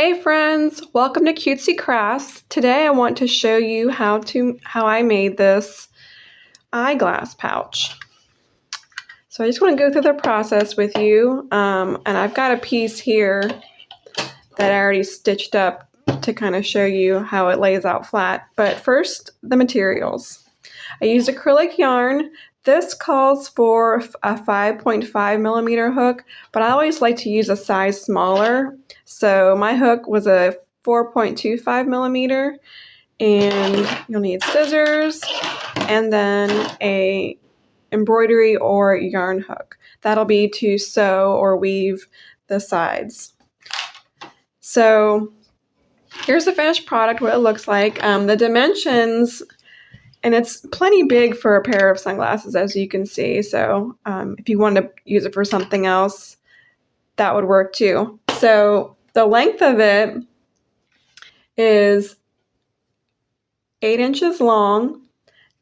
Hey friends, welcome to Cutesy Crafts. Today I want to show you how I made this eyeglass pouch. So I just want to go through the process with you, and I've got a piece here that I already stitched up to kind of show you how it lays out flat. But first, the materials. I used acrylic yarn. This calls for a 5.5 millimeter hook, but I always like to use a size smaller. So my hook was a 4.25 millimeter, and you'll need scissors and then a embroidery or yarn hook. That'll be to sew or weave the sides. So here's the finished product, what it looks like. The dimensions, and it's plenty big for a pair of sunglasses, as you can see. So if you want to use it for something else, that would work too. So the length of it is 8 inches long,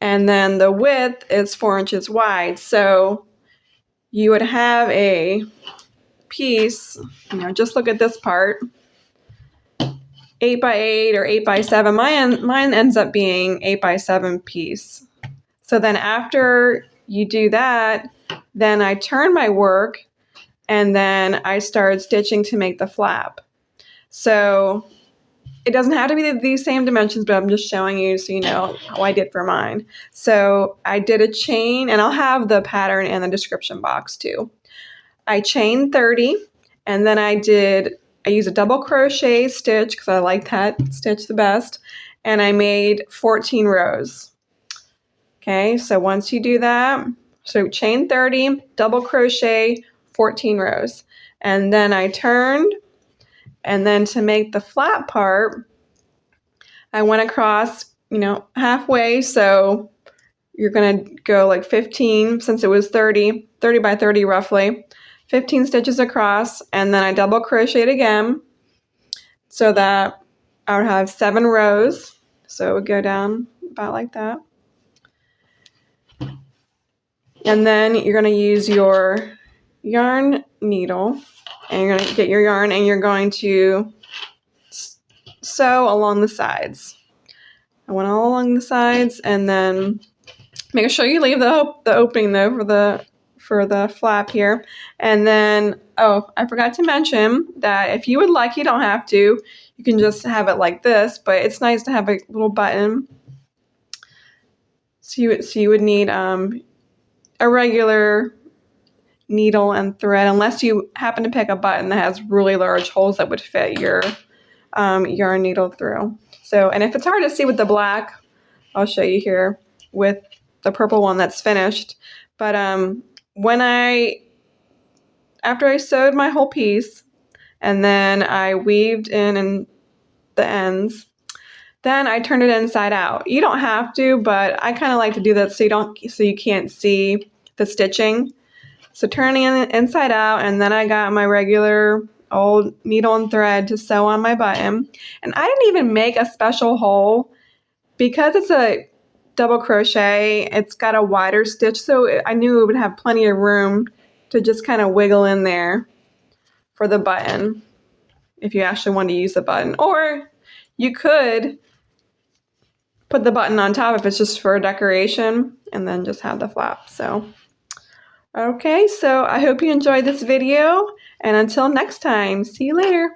and then the width is 4 inches wide. So you would have a piece, just look at this part, 8 by 8 or 8 by 7. Mine ends up being 8 by 7 piece. So then after you do that, then I turn my work and then I started stitching to make the flap. So it doesn't have to be these same dimensions, but I'm just showing you so you know how I did for mine. So I did a chain, and I'll have the pattern in the description box too. I chained 30, and then I used a double crochet stitch because I like that stitch the best, and I made 14 rows. Okay, so once you do that, so chain 30, double crochet, 14 rows, and then I turned, and then to make the flat part, I went across, halfway, so you're going to go like 15, since it was 30 by 30 roughly, 15 stitches across, and then I double crocheted again so that I would have 7 rows. So it would go down about like that. And then you're going to use your yarn needle, and you're going to get your yarn, and you're going to sew along the sides. I went all along the sides, and then make sure you leave the opening though for the flap here. And then, oh, I forgot to mention that if you would like, you don't have to. You can just have it like this, but it's nice to have a little button. So you would need a regular needle and thread, unless you happen to pick a button that has really large holes that would fit your yarn needle through. So, and if it's hard to see with the black, I'll show you here with the purple one that's finished. But after I sewed my whole piece, and then I weaved in the ends, then I turned it inside out. You don't have to, but I kind of like to do that so you can't see the stitching. So turning it inside out, and then I got my regular old needle and thread to sew on my button. And I didn't even make a special hole because it's a double crochet. It's got a wider stitch, so I knew it would have plenty of room to just kind of wiggle in there for the button if you actually want to use the button. Or you could put the button on top if it's just for decoration, and then just have the flap. So okay, so I hope you enjoyed this video, and until next time, see you later.